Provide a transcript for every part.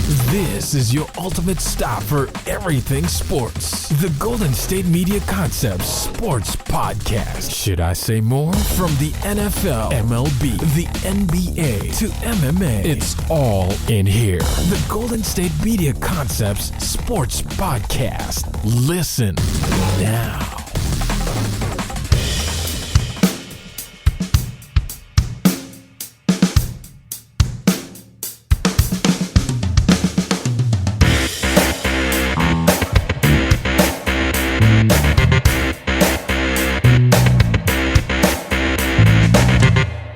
This is your ultimate stop for everything sports. The Golden State Media Concepts Sports Podcast. Should I say more? From the NFL, MLB, the NBA to MMA, it's all in here. The Golden State Media Concepts Sports Podcast. Listen now.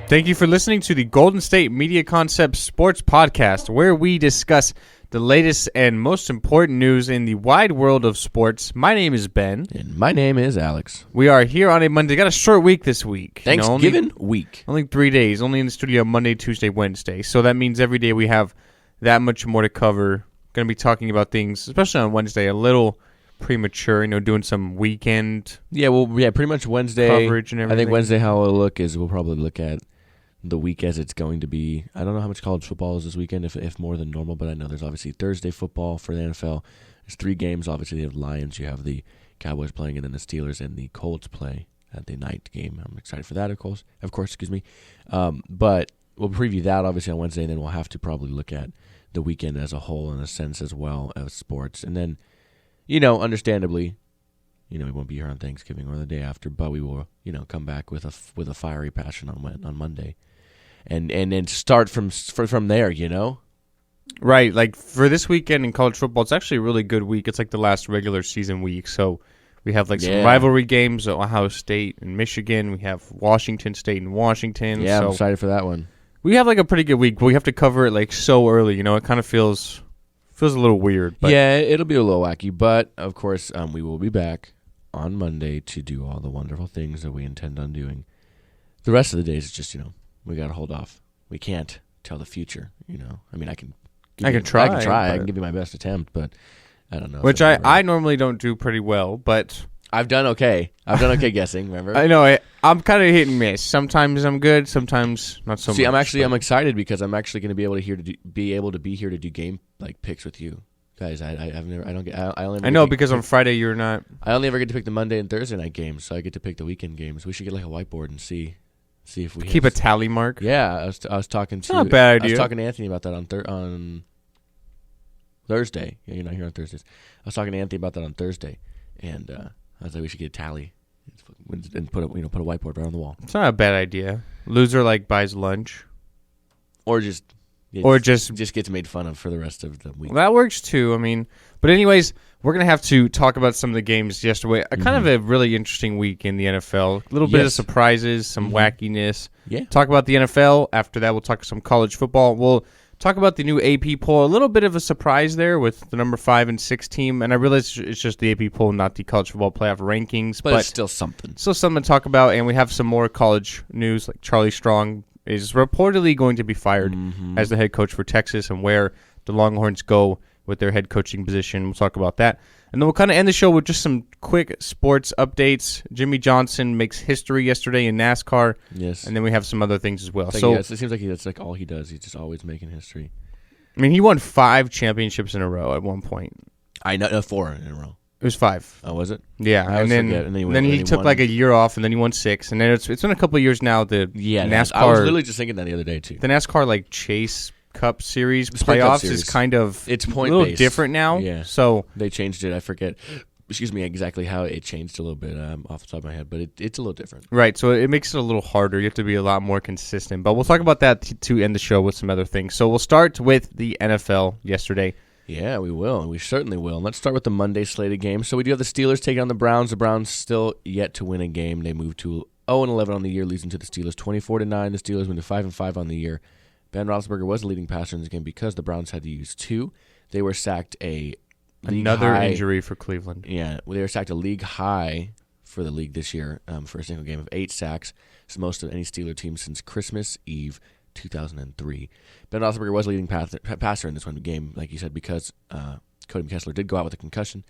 Thank you for listening to the Golden State Media Concepts Sports Podcast, where we discuss the latest and most important news in the wide world of sports. My name is Ben. And my name is Alex. We are here on a Monday. Got a short week this week. Thanksgiving week. Only 3 days. Only in the studio Monday, Tuesday, Wednesday. So that means every day we have that much more to cover. Going to be talking about things, especially on Wednesday, a little premature, doing some weekend pretty much Wednesday coverage and everything. I think Wednesday how it'll look is we'll probably look at the week as it's going to be. I don't know how much college football is this weekend, if more than normal, but I know there's obviously Thursday football for the NFL. There's 3 games. Obviously, you have Lions, you have the Cowboys playing, and then the Steelers and the Colts play at the night game. I'm excited for that, of course. But we'll preview that, obviously, on Wednesday, and then we'll have to probably look at the weekend as a whole in a sense as well as sports. And then, understandably, we won't be here on Thanksgiving or the day after, but we will, come back with a fiery passion on Monday. And then start from there, Right, like for this weekend in college football, it's actually a really good week. It's like the last regular season week, so we have some rivalry games, Ohio State and Michigan. We have Washington State and Washington. Yeah, so I'm excited for that one. We have a pretty good week, but we have to cover it so early. It kind of feels a little weird. But yeah, it'll be a little wacky, but of course we will be back on Monday to do all the wonderful things that we intend on doing. The rest of the days is just, we got to hold off. We can't tell the future, I mean, I can try. I can give you my best attempt, but I don't know. Which I normally don't do pretty well, but I've done okay. I've done okay guessing, remember? I know. I'm kind of hit and miss. Sometimes I'm good, sometimes not so much. See, I'm excited because I'm actually going to be able to be here to do game picks with you. Guys, I know because on Friday you're not. I only ever get to pick the Monday and Thursday night games, so I get to pick the weekend games. We should get a whiteboard and see if we keep a tally mark. Yeah, I was talking to. Not a bad idea. I was talking to Anthony about that on Thursday. Yeah, you're not here on Thursdays. I was talking to Anthony about that on Thursday, and I was like, we should get a tally and put a whiteboard right on the wall. It's not a bad idea. Loser buys lunch, or just gets made fun of for the rest of the week. Well, that works too. I mean, but anyways, we're gonna have to talk about some of the games yesterday. Kind of a really interesting week in the NFL. A little bit of surprises, some wackiness. Yeah. Talk about the NFL. After that, we'll talk some college football. We'll talk about the new AP poll. A little bit of a surprise there with the number 5 and 6 team. And I realize it's just the AP poll, not the college football playoff rankings. But it's still something. Still something to talk about. And we have some more college news, like Charlie Strong is reportedly going to be fired as the head coach for Texas, and where the Longhorns go with their head coaching position. We'll talk about that. And then we'll kind of end the show with just some quick sports updates. Jimmie Johnson makes history yesterday in NASCAR. Yes. And then we have some other things as well. It seems like that's all he does. He's just always making history. I mean, he won 5 championships in a row at one point. I know, 4 in a row. It was 5. Oh, was it? Yeah, and then he took a year off, and then he won 6, and then it's been a couple of years now. NASCAR. I was literally just thinking that the other day too. The NASCAR Chase Cup Series playoffs is kind of it's a little different now. Yeah, so they changed it. I forget. Exactly how it changed a little bit off the top of my head, but it's a little different. Right, so it makes it a little harder. You have to be a lot more consistent. But we'll talk about that to end the show with some other things. So we'll start with the NFL yesterday. Yeah, we will. We certainly will. And let's start with the Monday slated game. So we do have the Steelers taking on the Browns. The Browns still yet to win a game. They moved to 0-11 on the year, losing to the Steelers 24-9. The Steelers went to 5-5 on the year. Ben Roethlisberger was the leading passer in this game because the Browns had to use 2. They were sacked another injury for Cleveland. Yeah, they were sacked a league high for the league this year for a single game of 8 sacks. It's the most of any Steeler team since Christmas Eve 2003. Ben Roethlisberger was leading passer in this one game, like you said, because Cody Kessler did go out with a concussion.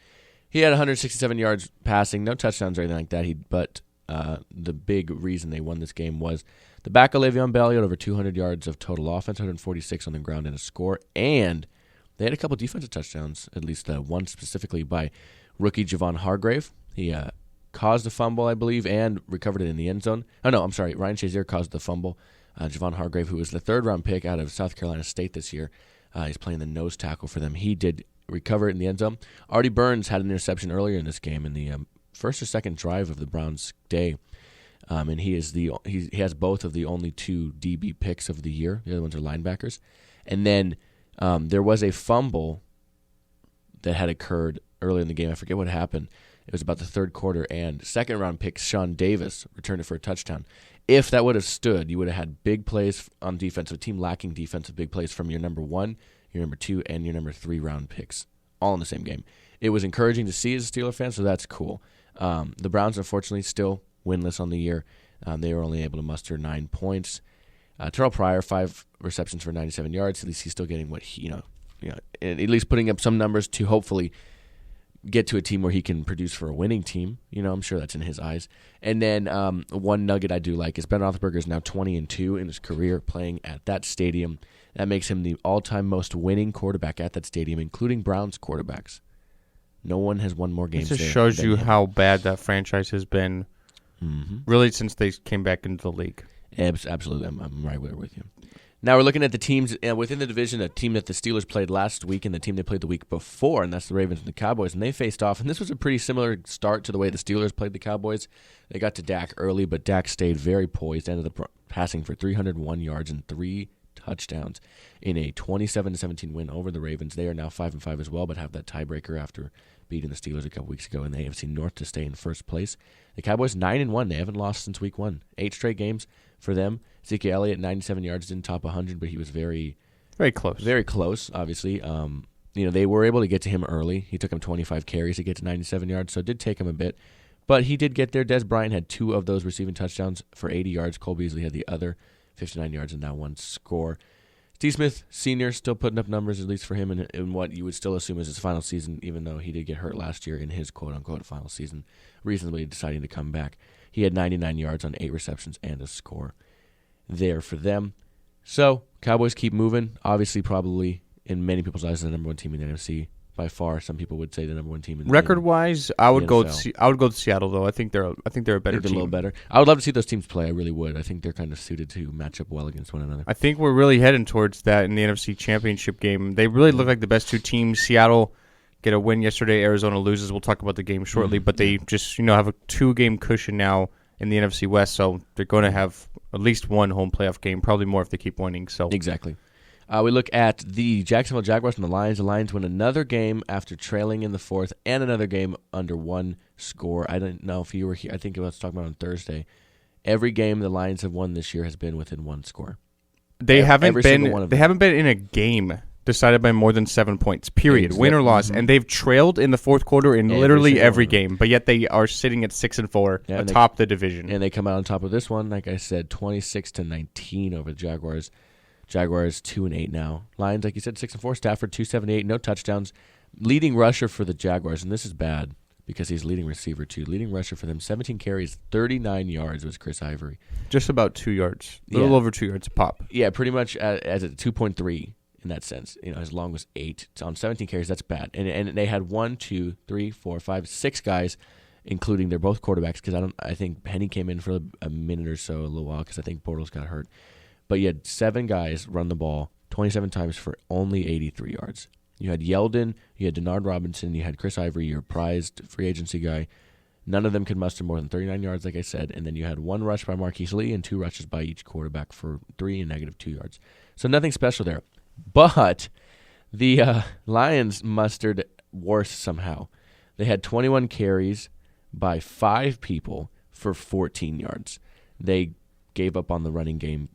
He had 167 yards passing, no touchdowns or anything like that. But the big reason they won this game was the back of Le'Veon Bell. He had over 200 yards of total offense, 146 on the ground and a score, and They had a couple defensive touchdowns, at least one specifically by rookie Javon Hargrave. He caused a fumble, I believe, and recovered it in the end zone. Oh, no, I'm sorry. Ryan Shazier caused the fumble. Javon Hargrave, who was the third-round pick out of South Carolina State this year, he's playing the nose tackle for them. He did recover it in the end zone. Artie Burns had an interception earlier in this game in the first or second drive of the Browns' day. And he has both of the only 2 DB picks of the year. The other ones are linebackers. And then there was a fumble that had occurred earlier in the game. I forget what happened. It was about the third quarter, and second-round pick Sean Davis returned it for a touchdown. If that would have stood, you would have had big plays on defense, a team lacking defensive big plays from your number 1, your number 2, and your number 3 round picks, all in the same game. It was encouraging to see as a Steeler fan, so that's cool. The Browns, unfortunately, still winless on the year. They were only able to muster 9 points. Terrell Pryor, 5 receptions for 97 yards. At least he's still getting what he, at least putting up some numbers to hopefully get to a team where he can produce for a winning team. I'm sure that's in his eyes. And then one nugget I do like is Ben Roethlisberger is now 20-2 in his career playing at that stadium. That makes him the all-time most winning quarterback at that stadium, including Browns quarterbacks. No one has won more games there. It just shows you how bad that franchise has been, really, since they came back into the league. Absolutely. I'm right there with you. Now we're looking at the teams within the division, a team that the Steelers played last week and the team they played the week before, and that's the Ravens and the Cowboys, and they faced off. And this was a pretty similar start to the way the Steelers played the Cowboys. They got to Dak early, but Dak stayed very poised, ended up passing for 301 yards and 3 touchdowns in a 27-17 win over the Ravens. They are now 5-5 as well, but have that tiebreaker after beating the Steelers a couple weeks ago in the AFC North to stay in first place. The Cowboys 9-1. They haven't lost since week 1. 8 straight games for them. Ezekiel Elliott, 97 yards, didn't top 100, but he was very close. Very close, obviously. They were able to get to him early. He took him 25 carries to get to 97 yards, so it did take him a bit. But he did get there. Des Bryant had 2 of those receiving touchdowns for 80 yards. Cole Beasley had the other 59 yards and now 1 score. Steve Smith Sr. still putting up numbers, at least for him, in what you would still assume is his final season, even though he did get hurt last year in his quote-unquote final season, reasonably deciding to come back. He had 99 yards on 8 receptions and a score there for them. So, Cowboys keep moving. Obviously, probably, in many people's eyes, the number 1 team in the NFC. By far, some people would say the number 1 team in the record-wise. I would go to Seattle, though. I think they're a better team. A little better. I would love to see those teams play. I really would. I think they're kind of suited to match up well against one another. I think we're really heading towards that in the NFC Championship game. They really look like the best 2 teams. Seattle get a win yesterday. Arizona loses. We'll talk about the game shortly, but they just have a 2-game cushion now in the NFC West, so they're going to have at least one home playoff game, probably more if they keep winning. So exactly. We look at the Jacksonville Jaguars and the Lions. The Lions win another game after trailing in the 4th and another game under 1 score. I don't know if you were here. I think I was talking about on Thursday. Every game the Lions have won this year has been within 1 score. They haven't been in a game decided by more than 7 points, period, Exactly. win or loss. And they've trailed in the 4th quarter in literally every game, but yet they are sitting at 6-4 atop the division. And they come out on top of this one, like I said, 26-19 over the Jaguars. Jaguars 2-8 now. Lions, like you said, 6-4. Stafford 278, no touchdowns. Leading rusher for the Jaguars, and this is bad because he's leading receiver too. Leading rusher for them, 17 carries, 39 yards was Chris Ivory. Just about 2 yards, a little over 2 yards a pop. Yeah, pretty much as a 2.3 in that sense. As long as 8 on 17 carries, that's bad. And they had 1, 2, 3, 4, 5, 6 guys, including they're both quarterbacks because I think Penny came in for a minute or so, a little while because I think Bortles got hurt. But you had 7 guys run the ball 27 times for only 83 yards. You had Yeldon, you had Denard Robinson, you had Chris Ivory, your prized free agency guy. None of them could muster more than 39 yards, like I said. And then you had 1 rush by Marquise Lee and 2 rushes by each quarterback for 3 and -2 yards. So nothing special there. But the Lions mustered worse somehow. They had 21 carries by 5 people for 14 yards. They gave up on the running game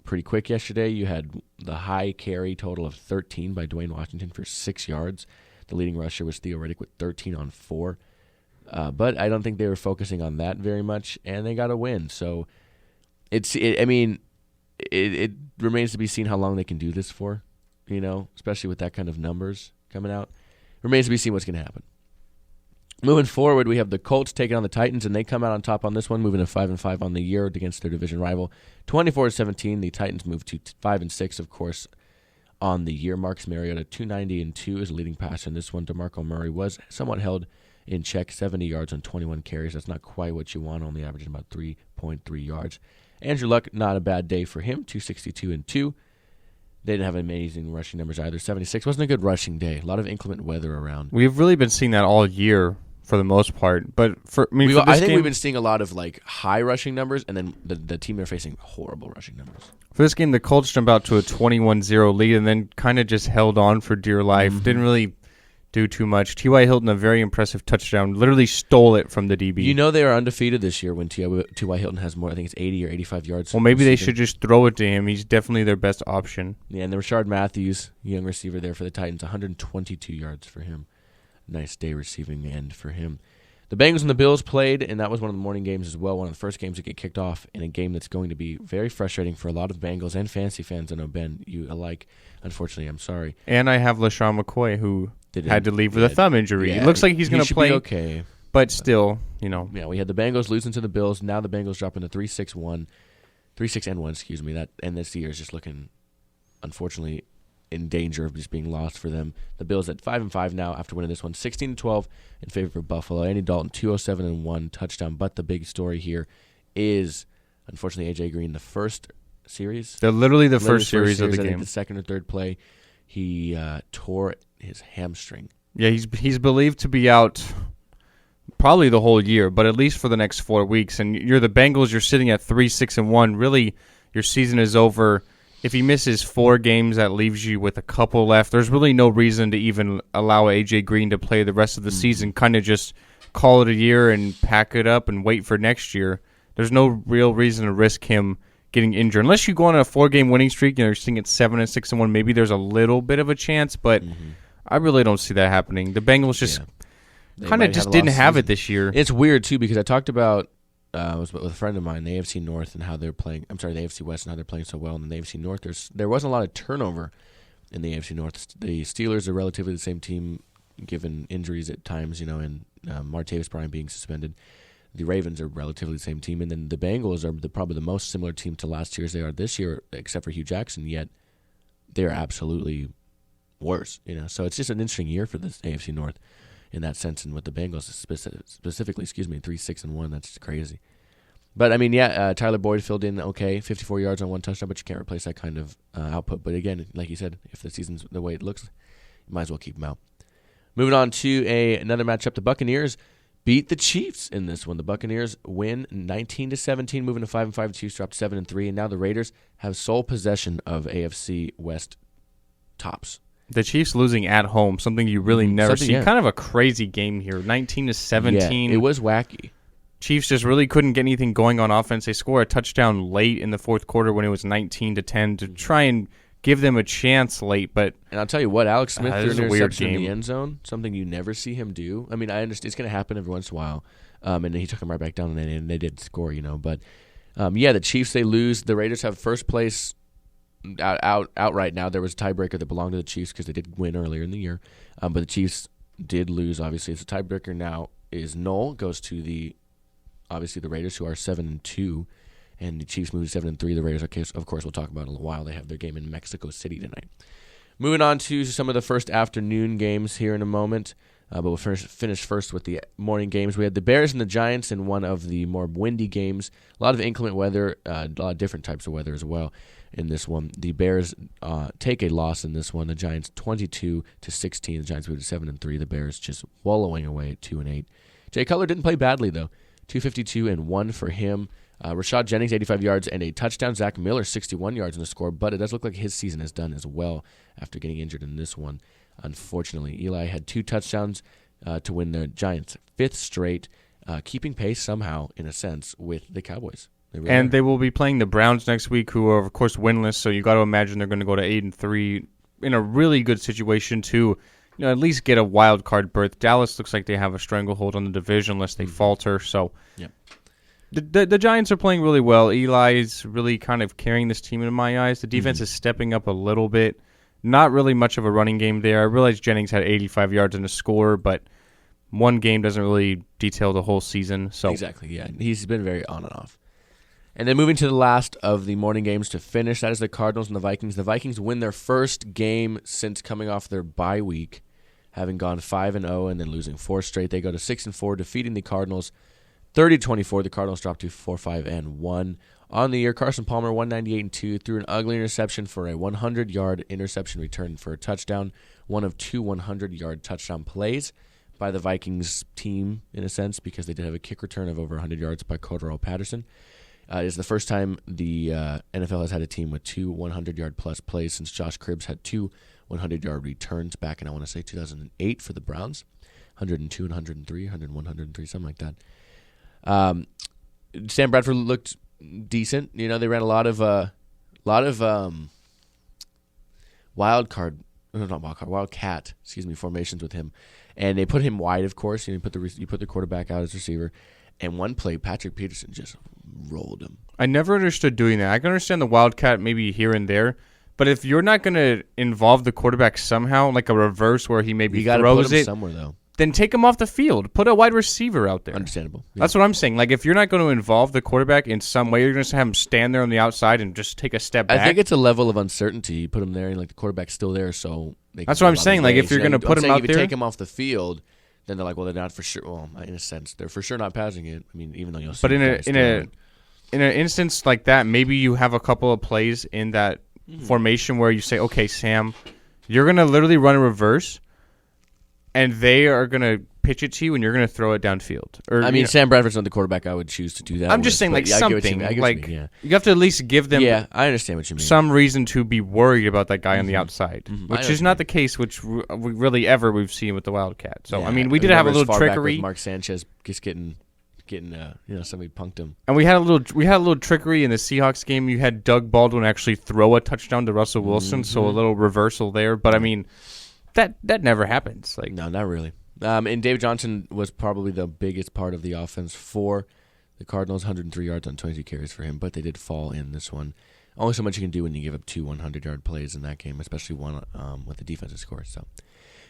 pretty quick yesterday. You had the high carry total of 13 by Dwayne Washington for 6 yards. The leading rusher was Theo Riddick with 13 on 4. But I don't think they were focusing on that very much, and they got a win. So it remains to be seen how long they can do this for, especially with that kind of numbers coming out. Remains to be seen what's going to happen. Moving forward, we have the Colts taking on the Titans, and they come out on top on this one, moving to 5-5 on the year against their division rival. 24-17, the Titans move to 5-6, of course, on the year. Marcus Mariota, 290-2 is a leading passer in this one. DeMarco Murray was somewhat held in check, 70 yards on 21 carries. That's not quite what you want, only averaging about 3.3 yards. Andrew Luck, not a bad day for him, 262-2. They didn't have amazing rushing numbers either. 76 wasn't a good rushing day. A lot of inclement weather around. We've really been seeing that all year for the most part. But I think we've been seeing a lot of like high rushing numbers, and then the team they're facing horrible rushing numbers. For this game, the Colts jumped out to a 21-0 lead and then kind of just held on for dear life. Didn't really do too much. T.Y. Hilton, a very impressive touchdown, literally stole it from the DB. You know they are undefeated this year when T.Y. Hilton has more. I think it's 80 or 85 yards. Well, maybe they should just throw it to him. He's definitely their best option. Yeah, and the Rashard Matthews, young receiver there for the Titans, 122 yards for him. Nice day receiving end for him. The Bengals and the Bills played, and that was one of the morning games as well. One of the first games to get kicked off in a game that's going to be very frustrating for a lot of Bengals and fantasy fans. I know, Ben, you alike. Unfortunately, I'm sorry. And I have LaShawn McCoy, who had to leave with a thumb injury. Yeah, it looks like he's going to play. Be okay. But still, you know. Yeah, we had the Bengals losing to the Bills. Now the Bengals dropping to 3-6-1. 3-6-1, excuse me. And this year is just looking, unfortunately, in danger of just being lost for them. The Bills at 5-5 now after winning this one, 16-12 in favor of Buffalo. Andy Dalton, 207-1 touchdown. But the big story here is, unfortunately, A.J. Green, the first series. They're literally the first series of the I game. think the second or third play, he tore his hamstring. Yeah, he's believed to be out probably the whole year, but at least for the next 4 weeks. And you're the Bengals. You're sitting at 3-6-1. Really, your season is over. If he misses 4 games, that leaves you with a couple left. There's really no reason to even allow A.J. Green to play the rest of the season. Kind of just call it a year and pack it up and wait for next year. There's no real reason to risk him getting injured. Unless you go on a 4-game winning streak, you're sitting at 7-6-1, maybe there's a little bit of a chance, but I really don't see that happening. The Bengals just kind of just didn't have it this year. It's weird, too, because I talked about I was with a friend of mine, the AFC North and how they're playing. I'm sorry, the AFC West and how they're playing so well. In the AFC North, there wasn't a lot of turnover in the AFC North. The Steelers are relatively the same team, given injuries at times, and Martavis Bryant being suspended. The Ravens are relatively the same team, and then the Bengals are probably the most similar team to last year as they are this year, except for Hugh Jackson. Yet they're absolutely worse. So it's just an interesting year for the AFC North in that sense, and with the Bengals specifically, 3-6-1, that's crazy. But I mean, Tyler Boyd filled in okay, 54 yards on 1 touchdown, but you can't replace that kind of output. But again, like you said, if the season's the way it looks, you might as well keep him out. Moving on to another matchup, the Buccaneers beat the Chiefs in this one. The Buccaneers win 19-17, moving to 5-5. The Chiefs dropped 7-3, and now the Raiders have sole possession of AFC West tops. The Chiefs losing at home, something you really never see. Kind of a crazy game here, 19-17. Yeah, it was wacky. Chiefs just really couldn't get anything going on offense. They score a touchdown late in the fourth quarter when it was 19-10 to try and give them a chance late. But and I'll tell you what, Alex Smith threw an interception in the game. end zone, something you never see him do. I mean, I understand it's going to happen every once in a while, and he took him right back down, and they did score, But the Chiefs, they lose. The Raiders have first place out right now. There was a tiebreaker that belonged to the Chiefs because they did win earlier in the year, but the Chiefs did lose. Obviously, it's a tiebreaker now. Is null, goes to the Raiders, who are 7-2, and the Chiefs moved to 7-3. The Raiders, of course, we'll talk about in a little while. They have their game in Mexico City tonight. Moving on to some of the first afternoon games here in a moment, but we'll finish first with the morning games. We had the Bears and the Giants in one of the more windy games. A lot of inclement weather, a lot of different types of weather as well in this one. The Bears take a loss in this one. The Giants 22-16. The Giants moved to 7-3. The Bears just wallowing away at 2-8. Jay Cutler didn't play badly though. 252-1 for him. Rashad Jennings 85 yards and a touchdown. Zach Miller 61 yards in the score, but it does look like his season is done as well after getting injured in this one. Unfortunately, Eli had 2 touchdowns to win the Giants' 5th straight, keeping pace somehow in a sense with the Cowboys. They will be playing the Browns next week, who are, of course, winless, so you got to imagine they're going to go to 8-3 in a really good situation to at least get a wild card berth. Dallas looks like they have a stranglehold on the division unless they falter. So the Giants are playing really well. Eli is really kind of carrying this team in my eyes. The defense is stepping up a little bit. Not really much of a running game there. I realize Jennings had 85 yards in a score, but one game doesn't really detail the whole season. So exactly, yeah. He's been very on and off. And then moving to the last of the morning games to finish, that is the Cardinals and the Vikings. The Vikings win their first game since coming off their bye week, having gone 5-0 and then losing 4 straight. They go to 6-4, defeating the Cardinals 30-24. The Cardinals dropped to 4-5-1. On the year, Carson Palmer 198-2, threw an ugly interception for a 100-yard interception return for a touchdown, one of 2 100-yard touchdown plays by the Vikings team, in a sense, because they did have a kick return of over 100 yards by Cordero Patterson. It is the first time the NFL has had a team with 2 100-yard-plus plays since Josh Cribbs had 2 100-yard returns back in, I want to say, 2008 for the Browns. 102 and 103, 101, 103, something like that. Sam Bradford looked decent. You know, they ran a lot of wildcat formations with him, and they put him wide, of course. You put the quarterback out as receiver, and one play Patrick Peterson just rolled him. I never understood doing that. I can understand the wildcat maybe here and there, but if you're not going to involve the quarterback somehow, like a reverse where he maybe throws it somewhere though, then take him off the field. Put a wide receiver out there. Understandable. Yeah. That's what I'm saying. Like, if you're not going to involve the quarterback in some way, you're going to have him stand there on the outside and just take a step back. I think it's a level of uncertainty. You put him there, and like the quarterback's still there, so that's what I'm saying. Like, if you're going to put him out there, there, if you take him off the field, then they're like, well, they're not for sure. Well, in a sense, they're for sure not passing it. I mean, even though you'll see. But in an instance like that, maybe you have a couple of plays in that formation where you say, okay, Sam, you're going to literally run a reverse, and they are going to pitch it to you, and you're going to throw it downfield. Or, I mean, Sam Bradford's not the quarterback I would choose to do that. I'm just saying, like, something. Like, you have to at least give them I understand what you mean. Some reason to be worried about that guy on the outside, which is not the case, which we've seen with the Wildcat. So, I mean, we did have a little trickery. Mark Sanchez just getting somebody punked him. And we had a little trickery in the Seahawks game. You had Doug Baldwin actually throw a touchdown to Russell Wilson, so a little reversal there. But, I mean, that never happens. Like, no, not really. And David Johnson was probably the biggest part of the offense for the Cardinals, 103 yards on 22 carries for him, but they did fall in this one. Only so much you can do when you give up 2 100-yard plays in that game, especially one with the defensive score. So,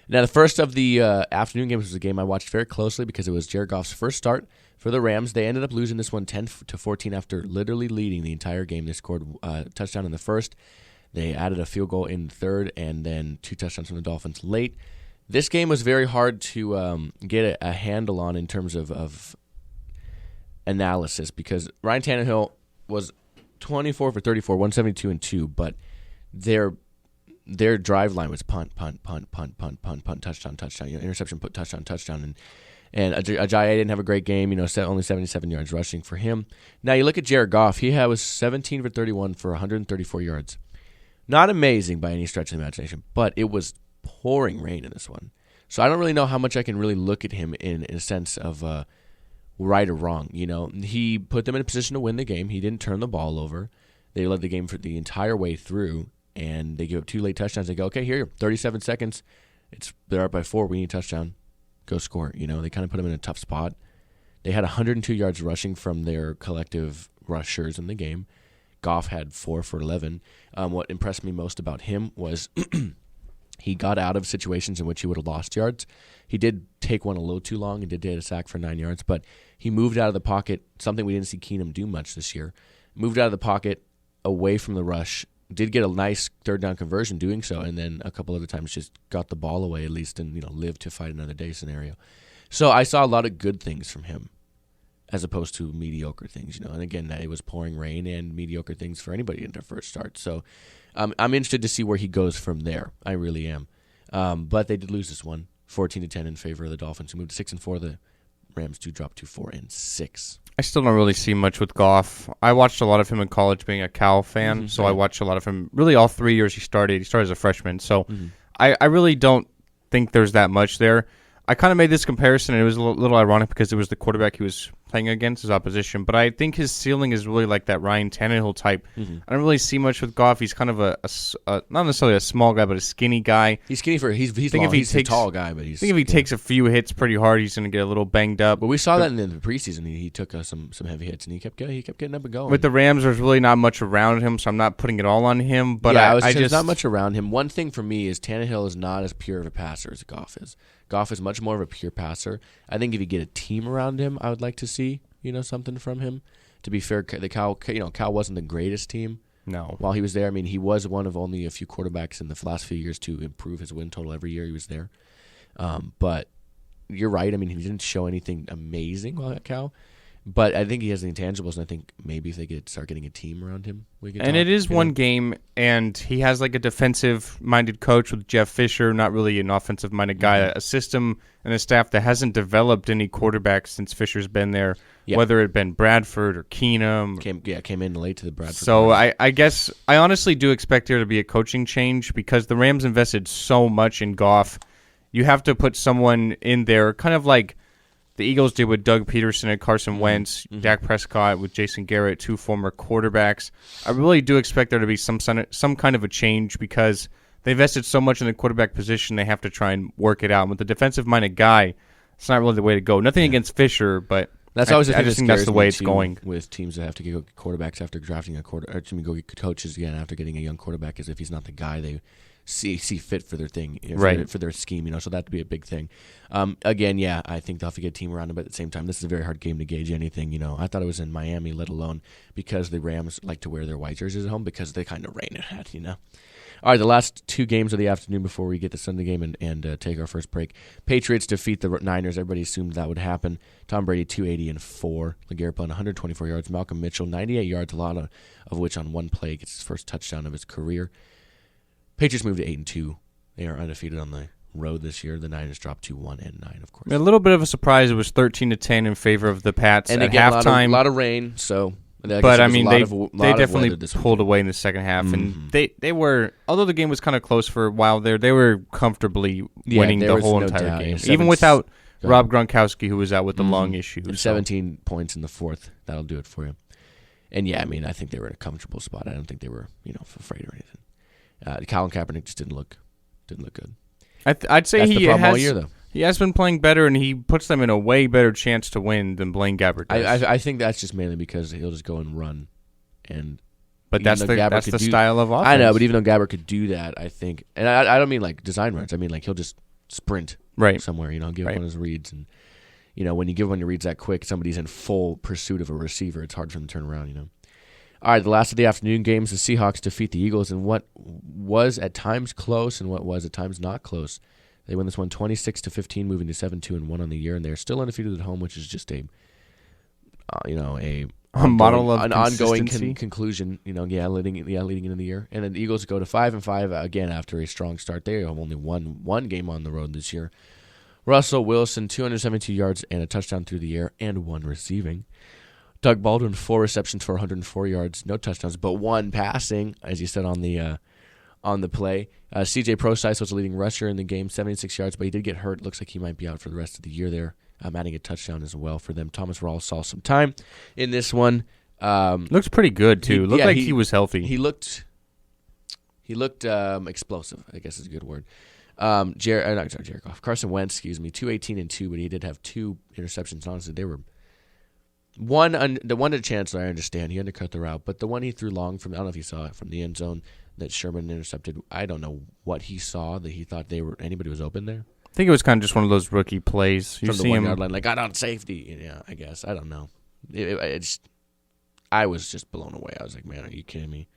now the first of the afternoon games was a game I watched very closely because it was Jared Goff's first start for the Rams. They ended up losing this one 10-14 after literally leading the entire game. They scored a touchdown in the first. They added a field goal in the third, and then 2 touchdowns from the Dolphins late. This game was very hard to get a handle on in terms of analysis because Ryan Tannehill was 24 for 34, 172 and 2, but their drive line was punt, touchdown, interception, touchdown, and Ajayi didn't have a great game. Only 77 yards rushing for him. Now you look at Jared Goff; he was 17 for 31 for 134 yards. Not amazing by any stretch of the imagination, but it was pouring rain in this one. So I don't really know how much I can really look at him in a sense of right or wrong. He put them in a position to win the game. He didn't turn the ball over. They led the game for the entire way through, and they give up 2 late touchdowns. They go, okay, here, 37 seconds. They're up by 4. We need a touchdown. Go score. They kind of put them in a tough spot. They had 102 yards rushing from their collective rushers in the game. Goff had 4 for 11. What impressed me most about him was he got out of situations in which he would have lost yards. He did take one a little too long and did get a sack for 9 yards, but he moved out of the pocket, something we didn't see Keenum do much this year. Moved out of the pocket away from the rush, did get a nice third down conversion doing so, and then a couple other times just got the ball away at least and live to fight another day scenario. So I saw a lot of good things from him as opposed to mediocre things, And again, it was pouring rain and mediocre things for anybody in their first start. So I'm interested to see where he goes from there. I really am. But they did lose this one, 14-10 in favor of the Dolphins, who moved to 6-4. The Rams do drop to 4-6. I still don't really see much with Goff. I watched a lot of him in college being a Cal fan, so I watched a lot of him really all 3 years he started. He started as a freshman, so I really don't think there's that much there. I kind of made this comparison, and it was a little ironic because it was the quarterback he was playing against, his opposition. But I think his ceiling is really like that Ryan Tannehill type. I don't really see much with Goff. He's kind of a not necessarily a small guy, but a skinny guy. He's skinny he's long. He's a tall guy, but he's. I think if he takes a few hits pretty hard, he's going to get a little banged up. But we saw that in the preseason. He took some heavy hits, and he kept getting up and going. With the Rams, there's really not much around him, so I'm not putting it all on him. But yeah, there's not much around him. One thing for me is Tannehill is not as pure of a passer as Goff is. Goff is much more of a pure passer. I think if you get a team around him, I would like to see something from him To be fair, Cal wasn't the greatest team. No. While he was there, I mean, he was one of only a few quarterbacks in the last few years to improve his win total every year he was there. But you're right. I mean, he didn't show anything amazing while at Cal. But I think he has the intangibles, and I think maybe if they start getting a team around him, we can. And it is one game, and he has like a defensive-minded coach with Jeff Fisher, not really an offensive-minded guy. A system and a staff that hasn't developed any quarterbacks since Fisher's been there, whether it been Bradford or Keenum. Came in late to the Bradford. So I guess I honestly do expect there to be a coaching change because the Rams invested so much in Goff. You have to put someone in there, kind of like the Eagles did with Doug Peterson and Carson Wentz, Dak Prescott with Jason Garrett, 2 former quarterbacks. I really do expect there to be some kind of a change because they invested so much in the quarterback position, they have to try and work it out. And with the defensive-minded guy, it's not really the way to go. Nothing against Fisher, but that's always I just think that's the way it's going. With teams that have to get quarterbacks after drafting go get coaches again after getting a young quarterback, as if he's not the guy they see fit for their thing, for their scheme, so that'd be a big thing. Again, I think they'll have to get a team around him, but at the same time, this is a very hard game to gauge anything. I thought it was in Miami, let alone because the Rams like to wear their white jerseys at home because they kind of rain it at, All right, the last 2 games of the afternoon before we get the Sunday game and take our first break. Patriots defeat the Niners. Everybody assumed that would happen. Tom Brady, 280-4. LeGarrette Blount, 124 yards. Malcolm Mitchell, 98 yards, a lot of which on one play gets his first touchdown of his career. Patriots moved to 8-2. They are undefeated on the road this year. The Niners dropped to 1-9, of course. A little bit of a surprise. It was 13-10 in favor of the Pats and at again, halftime. A lot of rain, so. But I mean, they definitely pulled away in the second half, and they were. Although the game was kind of close for a while there, they were comfortably winning the whole entire game, even without Rob Gronkowski, who was out with the lung issue. And 17 points in the fourth. That'll do it for you. And I mean, I think they were in a comfortable spot. I don't think they were, afraid or anything. Colin Kaepernick just didn't look good. I'd say That's he the problem has all year, though. He has been playing better, and he puts them in a way better chance to win than Blaine Gabbert does. I think that's just mainly because he'll just go and run, but that's the style of offense. I know, but even though Gabbert could do that, I think, and I don't mean like design runs. I mean like he'll just sprint somewhere. Give one of his reads, and when you give one of your reads that quick, somebody's in full pursuit of a receiver. It's hard for them to turn around. All right, the last of the afternoon games, the Seahawks defeat the Eagles in what was at times close and what was at times not close. They win this one 26-15, moving to 7-2-1 on the year, and they're still undefeated at home, which is just a model of an ongoing conclusion. Leading into the year, and then the Eagles go to 5-5 again after a strong start. They have only won one game on the road this year. Russell Wilson, 272 yards and a touchdown through the air, and 1 receiving. Doug Baldwin, 4 receptions for 104 yards, no touchdowns, but 1 passing, as you said on the play. C.J. Prosise was the leading rusher in the game, 76 yards, but he did get hurt. Looks like he might be out for the rest of the year there. Adding a touchdown as well for them. Thomas Rawls saw some time in this one. Looks pretty good, too. Looked like he was healthy. He looked explosive, I guess is a good word. Jared Goff. Carson Wentz, 218-2, but he did have 2 interceptions. Honestly, they were the one to Chancellor, I understand. He undercut the route, but the one he threw long from, I don't know if you saw it, from the end zone that Sherman intercepted, I don't know what he saw that he thought anybody was open there. I think it was kind of just one of those rookie plays. From the 1-yard line, got on safety. Yeah, I guess. I don't know. I was just blown away. I was like, man, are you kidding me?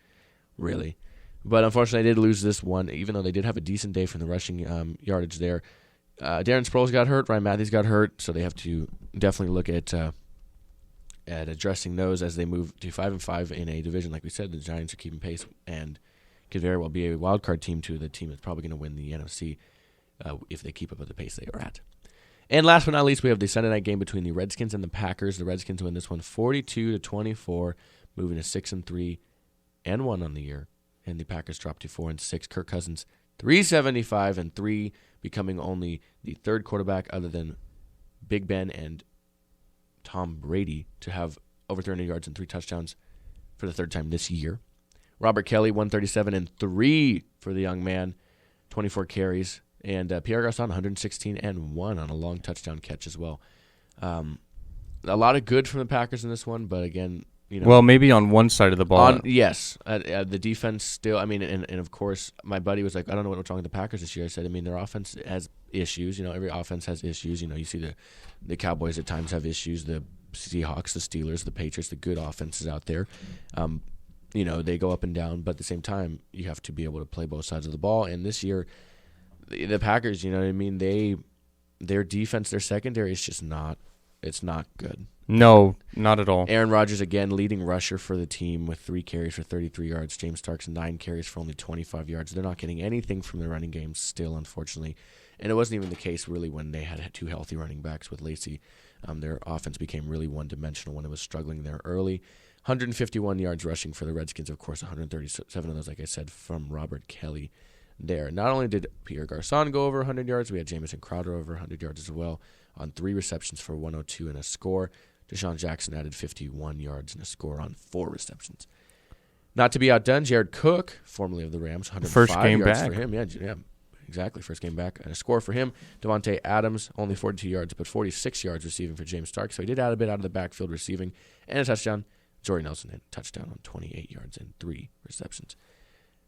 Really? But unfortunately, they did lose this one, even though they did have a decent day from the rushing yardage there. Darren Sproles got hurt. Ryan Matthews got hurt, so they have to definitely look at addressing those as they move to 5-5 in a division. Like we said, the Giants are keeping pace and could very well be a wild card team to the team that's probably going to win the NFC if they keep up at the pace they are at. And last but not least, we have the Sunday night game between the Redskins and the Packers. The Redskins win this one 42-24, moving to 6-3-1 on the year. And the Packers drop to 4-6. Kirk Cousins, 375-3, becoming only the third quarterback other than Big Ben and Tom Brady to have over 300 yards and 3 touchdowns for the third time this year. Robert Kelly, 137-3 for the young man, 24 carries. And Pierre Garçon, 116-1 on a long touchdown catch as well. A lot of good from the Packers in this one, but again, well, maybe on one side of the ball. Yes. The defense still, and of course, my buddy was like, I don't know what's wrong with the Packers this year. I said, their offense has issues. Every offense has issues. You see the Cowboys at times have issues. The Seahawks, the Steelers, the Patriots, the good offenses out there. They go up and down, but at the same time, you have to be able to play both sides of the ball. And this year, the Packers, their defense, their secondary is just not good. No, not at all. Aaron Rodgers, again, leading rusher for the team with 3 carries for 33 yards. James Starks, 9 carries for only 25 yards. They're not getting anything from their running game still, unfortunately. And it wasn't even the case, really, when they had 2 healthy running backs with Lacey. Their offense became really one-dimensional when it was struggling there early. 151 yards rushing for the Redskins, of course, 137 of those, like I said, from Robert Kelly there. Not only did Pierre Garçon go over 100 yards, we had Jamison Crowder over 100 yards as well on 3 receptions for 102 and a score. Deshaun Jackson added 51 yards and a score on 4 receptions. Not to be outdone, Jared Cook, formerly of the Rams, 105 First game yards back for him. Yeah, exactly. First game back. And a score for him. Devontae Adams, only 42 yards, but 46 yards receiving for James Stark. So he did add a bit out of the backfield receiving. And a touchdown. Jordy Nelson had a touchdown on 28 yards and 3 receptions.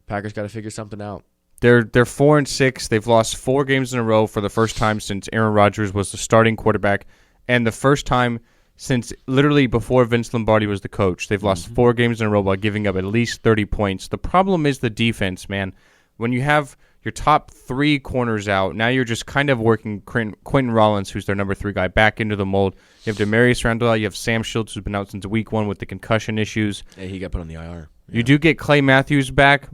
Packers got to figure something out. They're 4-6. They've lost 4 games in a row for the first time since Aaron Rodgers was the starting quarterback, and the first time since literally before Vince Lombardi was the coach. They've lost 4 games in a row by giving up at least 30 points. The problem is the defense, man. When you have your top 3 corners out, now you're just kind of working Quentin Rollins, who's their number 3 guy, back into the mold. You have Demarius Randall out. You have Sam Shields, who's been out since week 1 with the concussion issues. Yeah, he got put on the IR. Yeah. You do get Clay Matthews back,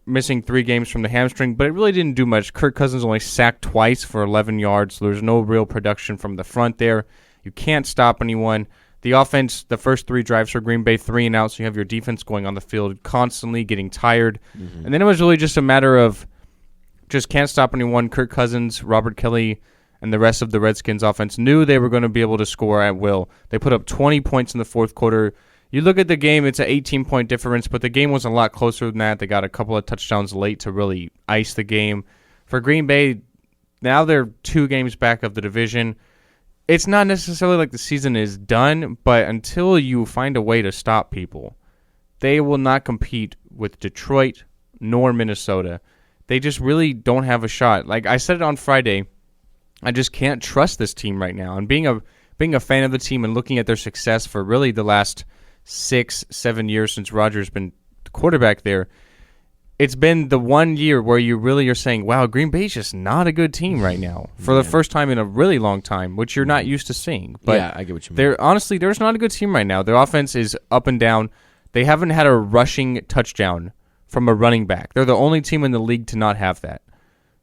missing 3 games from the hamstring, but it really didn't do much. Kirk Cousins only sacked twice for 11 yards, so there's no real production from the front there. You can't stop anyone. The offense, the first 3 drives for Green Bay, 3 and out, so you have your defense going on the field constantly getting tired. And then it was really just a matter of just can't stop anyone. Kirk Cousins, Robert Kelly, and the rest of the Redskins offense knew they were going to be able to score at will. They put up 20 points in the fourth quarter. You look at the game, it's an 18-point difference, but the game was a lot closer than that. They got a couple of touchdowns late to really ice the game. For Green Bay, now they're 2 games back of the division. It's not necessarily like the season is done, but until you find a way to stop people, they will not compete with Detroit nor Minnesota. They just really don't have a shot. Like I said it on Friday, I just can't trust this team right now. And being a fan of the team and looking at their success for really the last 6-7 years since Rodgers been the quarterback there, it's been the one year where you really are saying, wow, Green Bay's just not a good team right now for the first time in a really long time, which you're not used to seeing. But yeah, I get what you mean. Honestly, there's not a good team right now. Their offense is up and down. They haven't had a rushing touchdown from a running back. They're the only team in the league to not have that.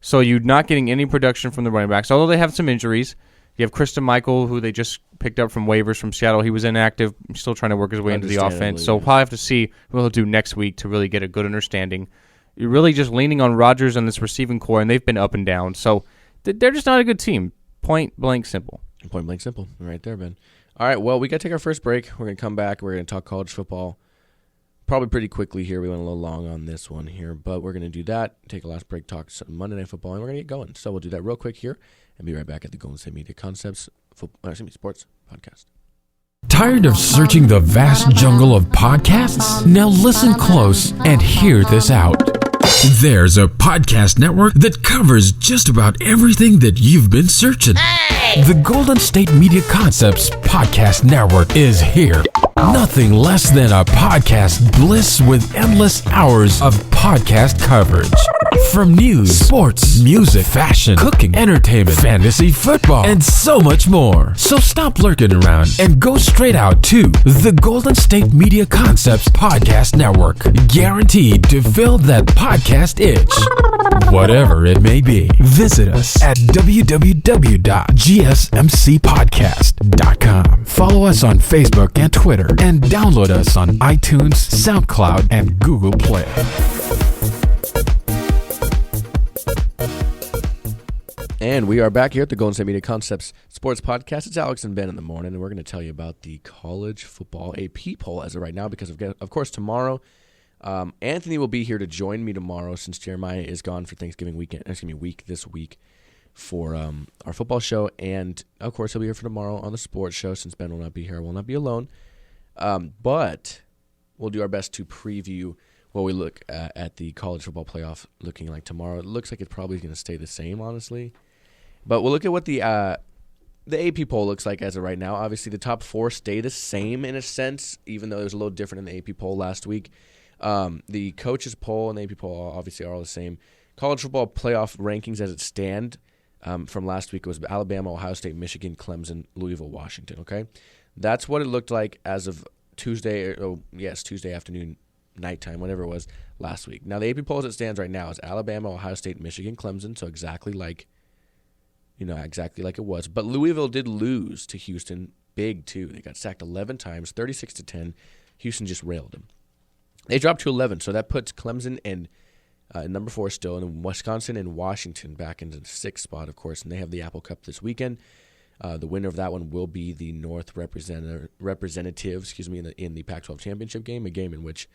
So you're not getting any production from the running backs, although they have some injuries. You have Christian Michael, who they just picked up from waivers from Seattle. He was inactive, still trying to work his way into the offense. So we'll probably have to see what he'll do next week to really get a good understanding. You're really just leaning on Rodgers and this receiving core, and they've been up and down. So they're just not a good team. Point blank simple. Point blank simple. Right there, Ben. All right, well, we got to take our first break. We're going to come back. We're going to talk college football probably pretty quickly here. We went a little long on this one here, but we're going to do that, take a last break, talk some Monday Night Football, and we're going to get going. So we'll do that real quick here and be right back at the Golden State Media Concepts Sports Podcast. Tired of searching the vast jungle of podcasts? Now listen close and hear this out. There's a podcast network that covers just about everything that you've been searching. Hey! The Golden State Media Concepts Podcast Network is here. Nothing less than a podcast bliss with endless hours of podcast coverage. From news, sports, music, fashion, cooking, entertainment, fantasy, football, and so much more. So stop lurking around and go straight out to the Golden State Media Concepts Podcast Network. Guaranteed to fill that podcast itch. Whatever it may be. Visit us at www.gsmcpodcast.com. Follow us on Facebook and Twitter, and download us on iTunes, SoundCloud, and Google Play. And we are back here at the Golden State Media Concepts Sports Podcast. It's Alex and Ben in the morning, and we're going to tell you about the college football AP poll as of right now because, of course, tomorrow, Anthony will be here to join me tomorrow since Jeremiah is gone for Thanksgiving week this week for our football show. And, of course, he'll be here for tomorrow on the sports show since Ben will not be here. I will not be alone. But we'll do our best to preview what we look at the college football playoff looking like tomorrow. It looks like it's probably going to stay the same, honestly. But we'll look at what the the AP poll looks like as of right now. Obviously, the top 4 stay the same in a sense, even though it was a little different in the AP poll last week. The coaches poll and the AP poll obviously are all the same. College football playoff rankings as it stand from last week was Alabama, Ohio State, Michigan, Clemson, Louisville, Washington. Okay, that's what it looked like as of Tuesday. Tuesday afternoon, nighttime, whatever it was last week. Now the AP poll as it stands right now is Alabama, Ohio State, Michigan, Clemson. So exactly like it was. But Louisville did lose to Houston big too. They got sacked 11 times, 36-10. Houston just railed them. They dropped to 11, so that puts Clemson and number 4 still, and Wisconsin and Washington back into the 6th spot, of course, and they have the Apple Cup this weekend. The winner of that one will be the North representative, in the Pac-12 championship game, a game in which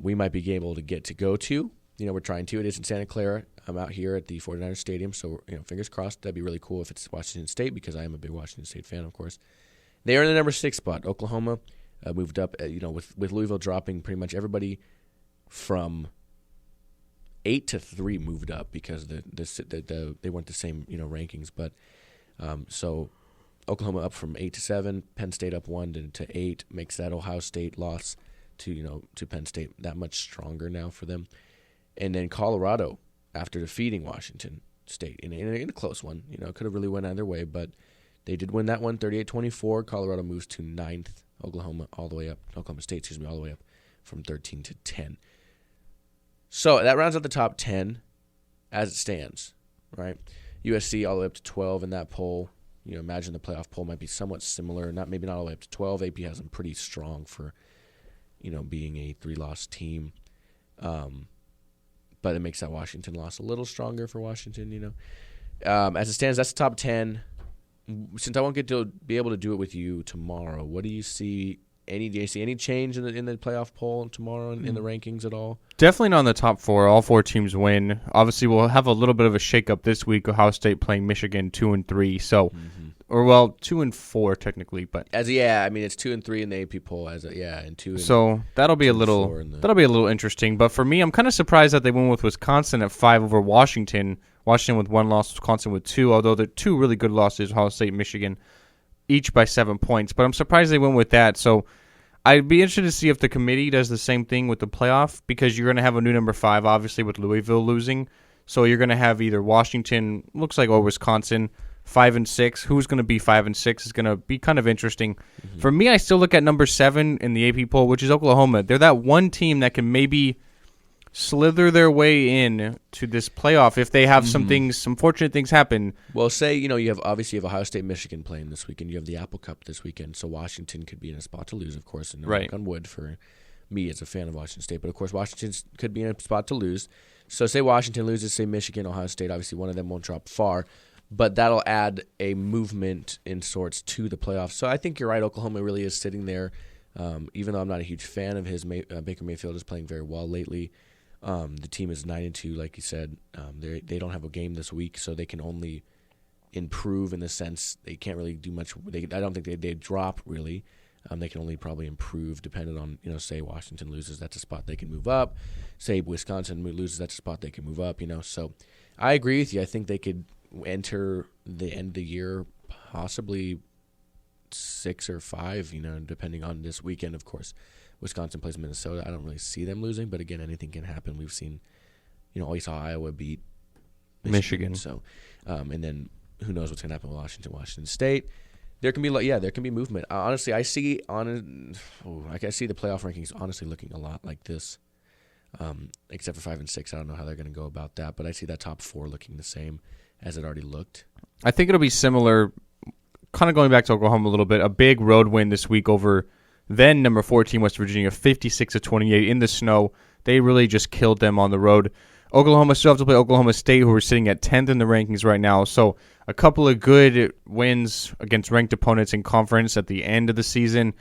we might be able to get to go to. We're trying to. It is in Santa Clara. I'm out here at the 49ers Stadium, so fingers crossed. That'd be really cool if it's Washington State, because I am a big Washington State fan, of course. They are in the number 6 spot. Oklahoma moved up, with Louisville dropping pretty much everybody from 8 to 3 moved up because they weren't the same rankings. But so Oklahoma up from 8 to 7, Penn State up 1 to 8 makes that Ohio State loss to Penn State that much stronger now for them. And then Colorado, after defeating Washington State in a close one, could have really went either way, but they did win that one 38-24. Colorado moves to 9th. Oklahoma State all the way up from 13 to 10. So that rounds out the top 10 as it stands, right? USC all the way up to 12 in that poll. Imagine the playoff poll might be somewhat similar, maybe not all the way up to 12. AP has them pretty strong for, being a 3-loss team. But it makes that Washington loss a little stronger for Washington, As it stands, that's the top 10. Since I won't get to be able to do it with you tomorrow, what do you see? Do you see any change in the playoff poll tomorrow in the rankings at all? Definitely not in the top 4. All 4 teams win. Obviously, we'll have a little bit of a shakeup this week. Ohio State playing Michigan 2-3. So, 2-4 technically, but it's 2-3 in the AP poll and 2. So that'll be a little interesting. But for me, I'm kind of surprised that they went with Wisconsin at 5 over Washington. Washington with 1 loss, Wisconsin with 2. Although they're 2 really good losses, Ohio State, Michigan, each by 7 points. But I'm surprised they went with that. So I'd be interested to see if the committee does the same thing with the playoff, because you're going to have a new number 5, obviously, with Louisville losing. So you're going to have either Washington, looks like, or Wisconsin, 5 and 6. Who's going to be 5 and 6 is going to be kind of interesting. Mm-hmm. For me, I still look at number 7 in the AP poll, which is Oklahoma. They're that one team that can maybe slither their way in to this playoff if they have some fortunate things happen. Well, say, you have Ohio State, Michigan playing this weekend. You have the Apple Cup this weekend, so Washington could be in a spot to lose, of course, and knock on wood for me as a fan of Washington State. But, of course, Washington could be in a spot to lose. So say Washington loses, say Michigan, Ohio State. Obviously, one of them won't drop far, but that'll add a movement in sorts to the playoffs. So I think you're right. Oklahoma really is sitting there, even though I'm not a huge fan of his. Baker Mayfield is playing very well lately. The team is 9-2, like you said. They don't have a game this week, so they can only improve in the sense they can't really do much. I don't think they drop really. They can only probably improve depending on, say Washington loses, that's a spot they can move up. Say Wisconsin loses, that's a spot they can move up. So I agree with you. I think they could enter the end of the year possibly 6 or 5. Depending on this weekend, of course. Wisconsin plays Minnesota. I don't really see them losing, but again, anything can happen. We've seen, we saw Iowa beat Michigan. So, and then who knows what's going to happen with Washington State. There can be movement. Honestly, I see the playoff rankings honestly looking a lot like this, except for 5 and 6. I don't know how they're going to go about that, but I see that top 4 looking the same as it already looked. I think it'll be similar. Kind of going back to Oklahoma a little bit, a big road win this week over then number 14 West Virginia, 56-28 in the snow. They really just killed them on the road. Oklahoma still have to play Oklahoma State, who are sitting at 10th in the rankings right now. So a couple of good wins against ranked opponents in conference at the end of the season.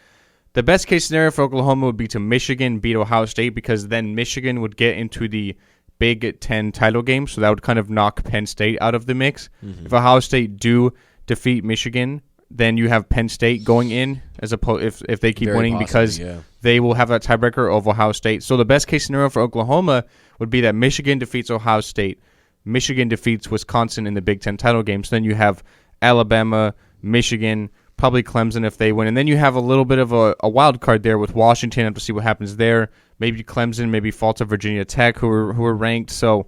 The best case scenario for Oklahoma would be to Michigan beat Ohio State, because then Michigan would get into the Big Ten title game. So that would kind of knock Penn State out of the mix. Mm-hmm. If Ohio State do defeat Michigan, then you have Penn State going in as opposed if they keep winning, because they will have that tiebreaker of Ohio State. So the best case scenario for Oklahoma would be that Michigan defeats Ohio State, Michigan defeats Wisconsin in the Big Ten title game. So then you have Alabama, Michigan, probably Clemson if they win. And then you have a little bit of a wild card there with Washington. Have to see what happens there. Maybe Clemson, maybe fall to Virginia Tech, who are ranked. So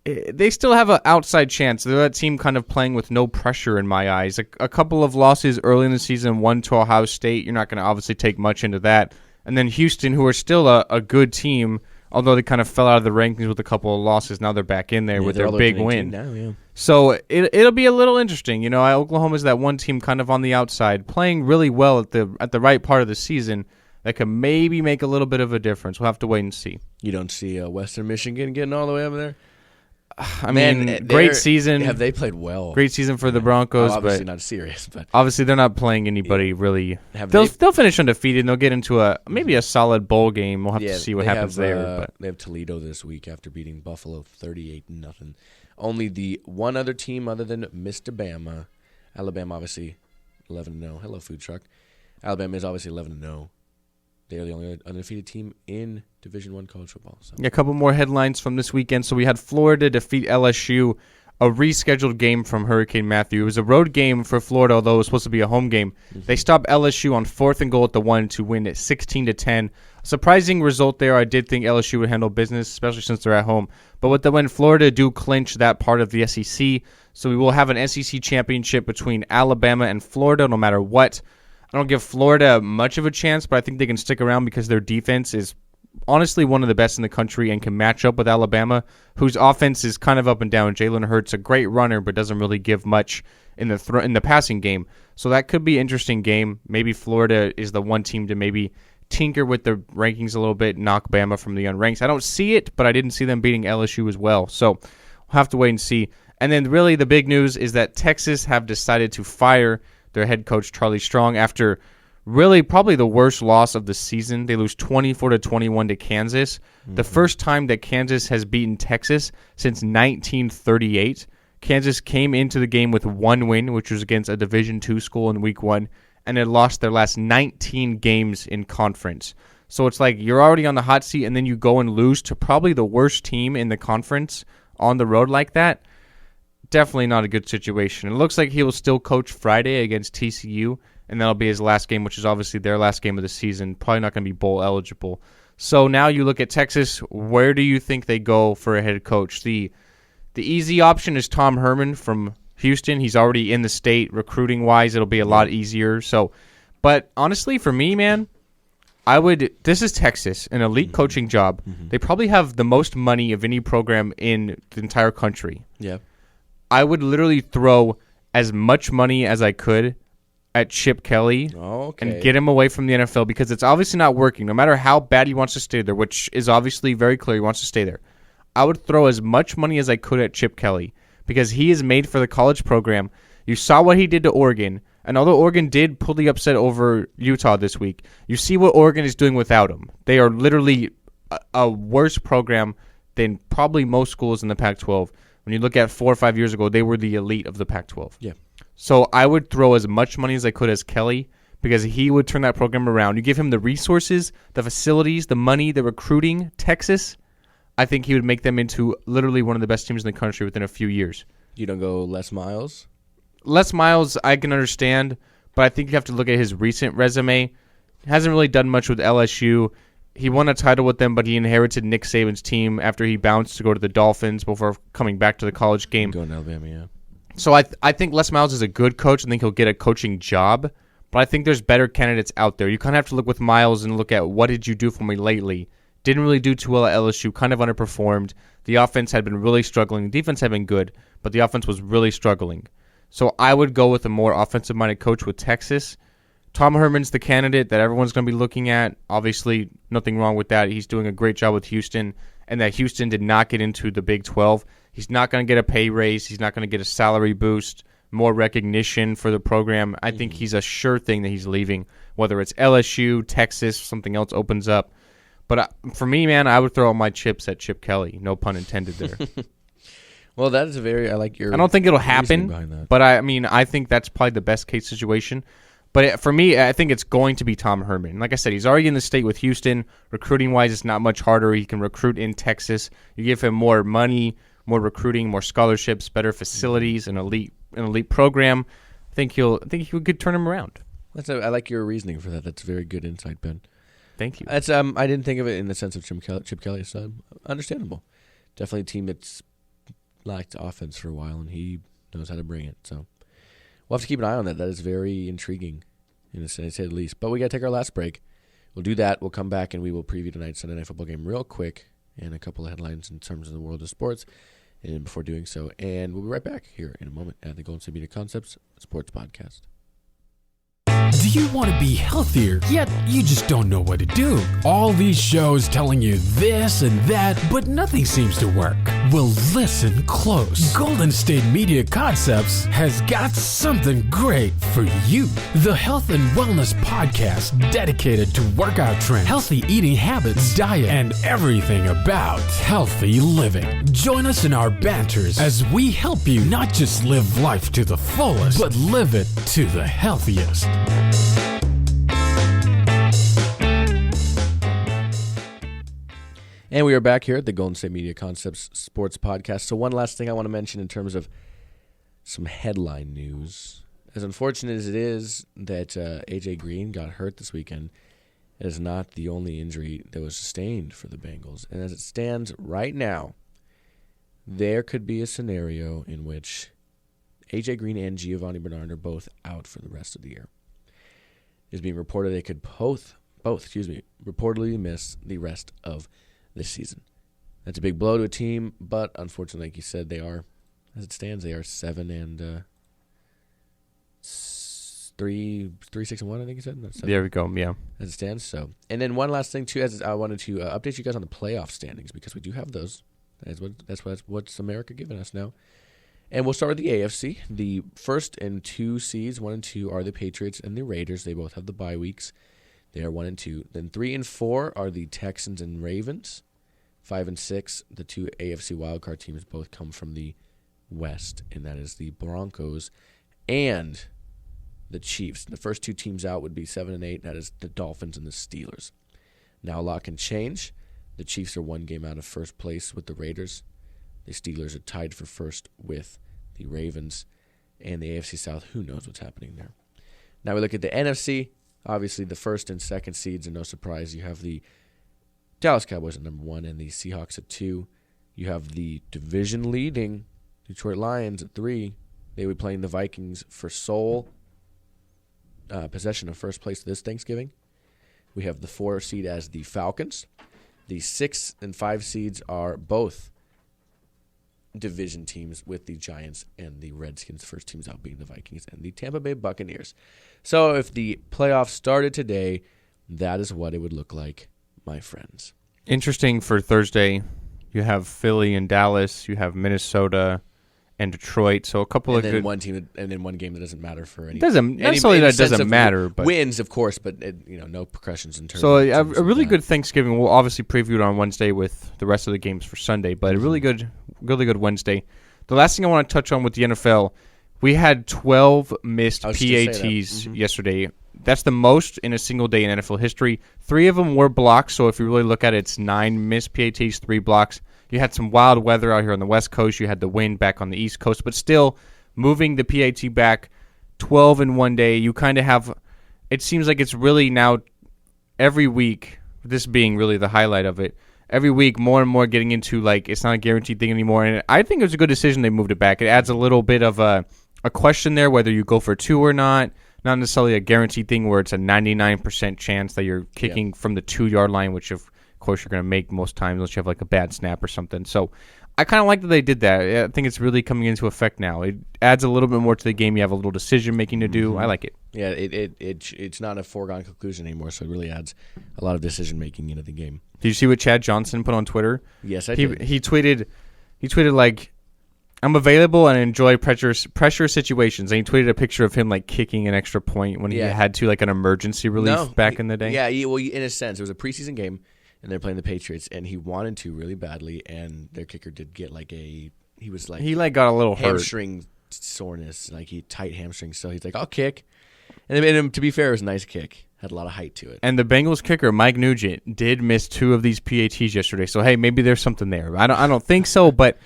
they still have an outside chance. They're that team kind of playing with no pressure in my eyes. A couple of losses early in the season, one to Ohio State. You're not going to obviously take much into that. And then Houston, who are still a good team, although they kind of fell out of the rankings with a couple of losses. Now they're back in there with their big win. Now, yeah. So it'll be a little interesting. You know, Oklahoma's that one team kind of on the outside, playing really well at the right part of the season that could maybe make a little bit of a difference. We'll have to wait and see. You don't see Western Michigan getting all the way over there? I mean, great season. Have they played well? Great season for the Broncos, obviously but not serious. But obviously they're not playing anybody really. They'll finish undefeated and they'll get into maybe a solid bowl game. We'll have to see what happens there. But they have Toledo this week after beating Buffalo 38-0. Only the one other team other than Mr. Bama, Alabama, obviously 11-0. Hello, food truck. Alabama is obviously 11-0. They are the only undefeated team in Division I college football. So. A couple more headlines from this weekend. So we had Florida defeat LSU, a rescheduled game from Hurricane Matthew. It was a road game for Florida, although it was supposed to be a home game. Mm-hmm. They stopped LSU on 4th and goal at the 1 to win at 16-10. Surprising result there. I did think LSU would handle business, especially since they're at home. But with the win, Florida do clinch that part of the SEC. So we will have an SEC championship between Alabama and Florida, no matter what. I don't give Florida much of a chance, but I think they can stick around because their defense is honestly one of the best in the country and can match up with Alabama, whose offense is kind of up and down. Jalen Hurts, a great runner, but doesn't really give much in the passing game. So that could be an interesting game. Maybe Florida is the one team to maybe tinker with the rankings a little bit, knock Bama from the unranked. I don't see it, but I didn't see them beating LSU as well. So we'll have to wait and see. And then really the big news is that Texas have decided to fire their head coach, Charlie Strong, after really probably the worst loss of the season. They lose 24-21 to Kansas. Mm-hmm. The first time that Kansas has beaten Texas since 1938. Kansas came into the game with one win, which was against a Division II school in Week 1, and had lost their last 19 games in conference. So it's like you're already on the hot seat, and then you go and lose to probably the worst team in the conference on the road like that. Definitely not a good situation. It looks like he will still coach Friday against TCU, and that'll be his last game, which is obviously their last game of the season. Probably not going to be bowl eligible. So now you look at Texas. Where do you think they go for a head coach? The easy option is Tom Herman from Houston. He's already in the state. Recruiting-wise, it'll be a lot easier. So, but honestly, for me, man, this is Texas, an elite coaching job. Mm-hmm. They probably have the most money of any program in the entire country. Yeah. I would literally throw as much money as I could at Chip Kelly and get him away from the NFL because it's obviously not working. No matter how bad he wants to stay there, which is obviously very clear he wants to stay there, I would throw as much money as I could at Chip Kelly because he is made for the college program. You saw what he did to Oregon, and although Oregon did pull the upset over Utah this week, you see what Oregon is doing without him. They are literally a worse program than probably most schools in the Pac-12. When you look at 4 or 5 years ago, they were the elite of the Pac-12. Yeah. So I would throw as much money as I could as Kelly because he would turn that program around. You give him the resources, the facilities, the money, the recruiting, Texas, I think he would make them into literally one of the best teams in the country within a few years. You don't go Les Miles? Les Miles, I can understand, but I think you have to look at his recent resume. He hasn't really done much with LSU. He won a title with them, but he inherited Nick Saban's team after he bounced to go to the Dolphins before coming back to the college game. Going to Alabama, yeah. So I think Les Miles is a good coach. I think he'll get a coaching job, but I think there's better candidates out there. You kind of have to look with Miles and look at what did you do for me lately. Didn't really do too well at LSU, kind of underperformed. The offense had been really struggling. The defense had been good, but the offense was really struggling. So I would go with a more offensive-minded coach with Texas. Tom Herman's the candidate that everyone's going to be looking at. Obviously, nothing wrong with that. He's doing a great job with Houston, and that Houston did not get into the Big 12. He's not going to get a pay raise. He's not going to get a salary boost, more recognition for the program. I think he's a sure thing that he's leaving, whether it's LSU, Texas, something else opens up. But for me, man, I would throw all my chips at Chip Kelly. No pun intended there. Well, that is I like your. I don't think it'll happen, but I think that's probably the best case situation. But for me, I think it's going to be Tom Herman. Like I said, he's already in the state with Houston. Recruiting-wise, it's not much harder. He can recruit in Texas. You give him more money, more recruiting, more scholarships, better facilities, an elite an elite program. I think he could turn him around. I like your reasoning for that. That's very good insight, Ben. Thank you. That's I didn't think of it in the sense of Chip Kelly, so understandable. Definitely a team that's lacked offense for a while, and he knows how to bring it. So we'll have to keep an eye on that. That is very intriguing, to say the least. But we got to take our last break. We'll do that. We'll come back, and we will preview tonight's Sunday Night Football game real quick and a couple of headlines in terms of the world of sports. And before doing so, and we'll be right back here in a moment at the Golden State Media Concepts Sports Podcast. Do you want to be healthier, yet you just don't know what to do? All these shows telling you this and that, but nothing seems to work. Well, listen close. Golden State Media Concepts has got something great for you. The Health and Wellness Podcast dedicated to workout trends, healthy eating habits, diet, and everything about healthy living. Join us in our banters as we help you not just live life to the fullest, but live it to the healthiest. And we are back here at the Golden State Media Concepts Sports Podcast. So one last thing I want to mention in terms of some headline news. As unfortunate as it is that A.J. Green got hurt this weekend, it is not the only injury that was sustained for the Bengals. And as it stands right now, there could be a scenario in which A.J. Green and Giovanni Bernard are both out for the rest of the year. It is being reported they could both reportedly miss the rest of this season. That's a big blow to a team, but unfortunately, like you said, they are, as it stands, they are 7-3, 6-1. I think you said. No, There we go. Yeah, as it stands. So, and then one last thing too, as I wanted to update you guys on the playoff standings because we do have those. That's what's America giving us now. And we'll start with the AFC. The first and two seeds, 1 and 2, are the Patriots and the Raiders. They both have the bye weeks. They are 1 and 2. Then 3 and 4 are the Texans and Ravens. 5 and 6, the two AFC wildcard teams both come from the West, and that is the Broncos and the Chiefs. The first two teams out would be 7 and 8. That is the Dolphins and the Steelers. Now a lot can change. The Chiefs are 1 game out of first place with the Raiders. The Steelers are tied for first with the Ravens. And the AFC South, who knows what's happening there. Now we look at the NFC. Obviously, the first and second seeds are no surprise. You have the Dallas Cowboys at number 1 and the Seahawks at 2. You have the division-leading Detroit Lions at 3. They will be playing the Vikings for sole possession of first place this Thanksgiving. We have the 4 seed as the Falcons. The 6 and 5 seeds are both division teams with the Giants and the Redskins. First teams out being the Vikings and the Tampa Bay Buccaneers. So if the playoffs started today, that is what it would look like, my friends. Interesting for Thursday. You have Philly and Dallas. You have Minnesota and Detroit. So a couple of good. One team and then one game that doesn't matter for any. Doesn't necessarily that doesn't matter, but wins, of course, but no percussions in terms. So a really good Thanksgiving. We'll obviously preview it on Wednesday with the rest of the games for Sunday, but a really good Wednesday. The last thing I want to touch on with the NFL, we had 12 missed PATs yesterday. That's the most in a single day in NFL history. 3 of them were blocks, so if you really look at it, it's 9 missed PATs, 3 blocks. You had some wild weather out here on the West Coast. You had the wind back on the East Coast, but still moving the PAT back 12 in one day, you kind of have – it seems like it's really now every week, this being really the highlight of it, every week more and more getting into like it's not a guaranteed thing anymore. And I think it was a good decision they moved it back. It adds a little bit of a question there whether you go for 2 or not. Not necessarily a guaranteed thing where it's a 99% chance that you're kicking from the 2-yard line, which of course you're going to make most times unless you have like a bad snap or something. So I kind of like that they did that. I think it's really coming into effect now. It adds a little bit more to the game. You have a little decision making to do. I like it. Yeah, it's not a foregone conclusion anymore, so it really adds a lot of decision making into the game. Did you see what Chad Johnson put on Twitter? Yes, I did. He tweeted like, I'm available and enjoy pressure situations. And he tweeted a picture of him like kicking an extra point when he had to, like an emergency relief back in the day. Yeah, well, in a sense, it was a preseason game, and they're playing the Patriots, and he wanted to really badly, and their kicker did get he got a little hamstring soreness, tight hamstring. So he's like, I'll kick, and to be fair, it was a nice kick. Had a lot of height to it. And the Bengals kicker, Mike Nugent, did miss 2 of these PATs yesterday. So hey, maybe there's something there. I don't think so, but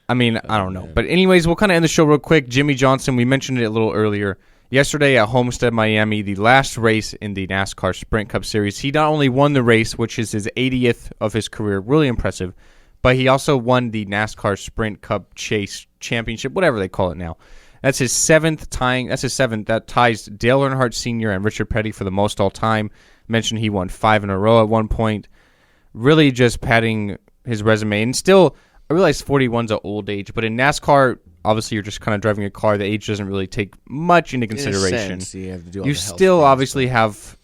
I mean, I don't know. But anyways, we'll kind of end the show real quick. Jimmie Johnson, we mentioned it a little earlier. Yesterday at Homestead, Miami, the last race in the NASCAR Sprint Cup Series, he not only won the race, which is his 80th of his career, really impressive, but he also won the NASCAR Sprint Cup Chase Championship, whatever they call it now. That's his seventh. That ties Dale Earnhardt Sr. and Richard Petty for the most all time. Mentioned he won 5 in a row at one point. Really just padding his resume. And still, I realize 41's an old age, but in NASCAR, obviously you're just kind of driving a car. The age doesn't really take much into consideration. In a sense, you have to do all you the health still things, obviously have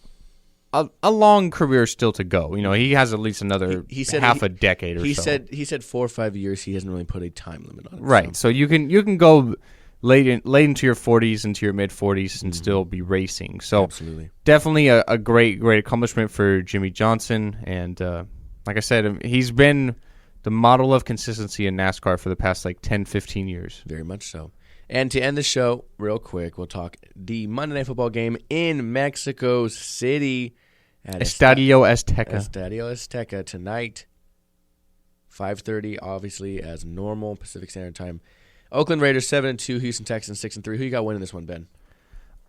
a long career still to go. You know, he has at least another half a decade or so. He said 4 or 5 years. He hasn't really put a time limit on it. Right. So you can go late into your 40s, into your mid 40s, and still be racing. So absolutely, definitely a great accomplishment for Jimmie Johnson. And like I said, he's been the model of consistency in NASCAR for the past 10, 15 years. Very much so. And to end the show, real quick, we'll talk the Monday Night Football game in Mexico City at Estadio Azteca. Estadio Azteca tonight, 5:30, obviously, as normal, Pacific Standard Time. Oakland Raiders 7-2, Houston Texans 6-3. Who you got winning this one, Ben?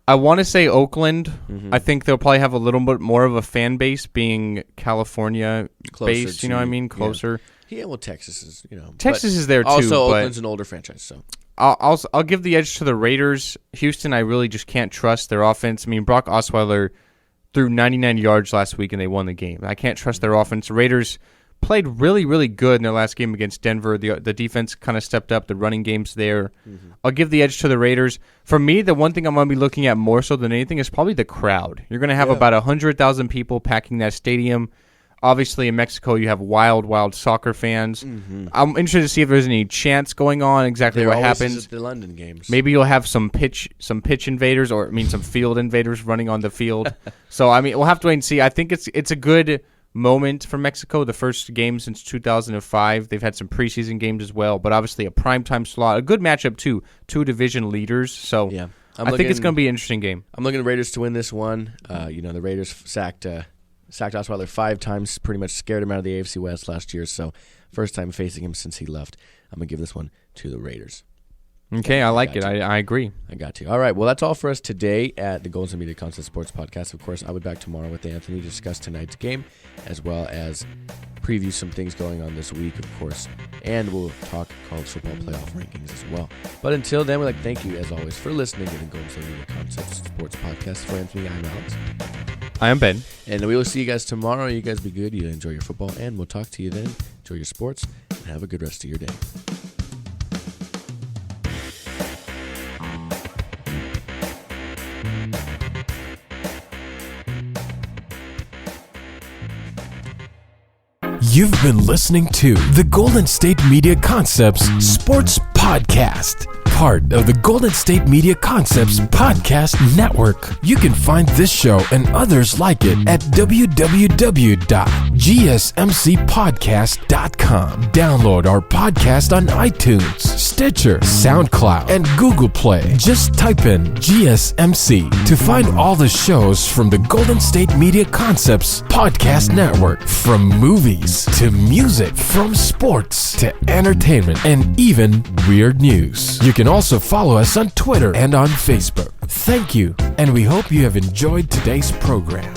I want to say Oakland. I think they'll probably have a little bit more of a fan base being California-based, you know what I mean? Closer. Yeah, well, Texas is, Texas is there, too. Also, Oakland's an older franchise, so. I'll give the edge to the Raiders. Houston, I really just can't trust their offense. I mean, Brock Osweiler threw 99 yards last week, and they won the game. I can't trust their offense. The Raiders played really, really good in their last game against Denver. The defense kind of stepped up. The running game's there. I'll give the edge to the Raiders. For me, the one thing I'm going to be looking at more so than anything is probably the crowd. You're going to have about 100,000 people packing that stadium. Obviously, in Mexico, you have wild soccer fans. I'm interested to see if there's any chants going on, exactly what happens. At the London games. Maybe you'll have some pitch invaders, or some field invaders running on the field. So, I mean, we'll have to wait and see. I think it's a good moment for Mexico, the first game since 2005. They've had some preseason games as well, but obviously a primetime slot, a good matchup too, 2 division leaders. So yeah, I think it's going to be an interesting game. I'm looking at the Raiders to win this one. The Raiders sacked Osweiler 5 times, pretty much scared him out of the AFC West last year, so first time facing him since he left. I'm going to give this one to the Raiders. Okay, I like it. I agree. I got you. All right, well, that's all for us today at the Golden State Media Concept Sports Podcast. Of course, I'll be back tomorrow with Anthony to discuss tonight's game, as well as preview some things going on this week, of course, and we'll talk college football playoff rankings as well. But until then, we'd like to thank you, as always, for listening to the Golden State Media Concept Sports Podcast. For Anthony, I'm Alex. I am Ben. And we will see you guys tomorrow. You guys be good. You enjoy your football, and we'll talk to you then. Enjoy your sports, and have a good rest of your day. You've been listening to the Golden State Media Concepts Sports Podcast, part of the Golden State Media Concepts Podcast Network. You can find this show and others like it at www.gsmcpodcast.com. Download our podcast on iTunes, Stitcher, SoundCloud, and Google Play. Just type in GSMC to find all the shows from the Golden State Media Concepts Podcast Network, from movies to music, from sports to entertainment, and even weird news. You can also follow us on Twitter and on Facebook. Thank you, and we hope you have enjoyed today's program.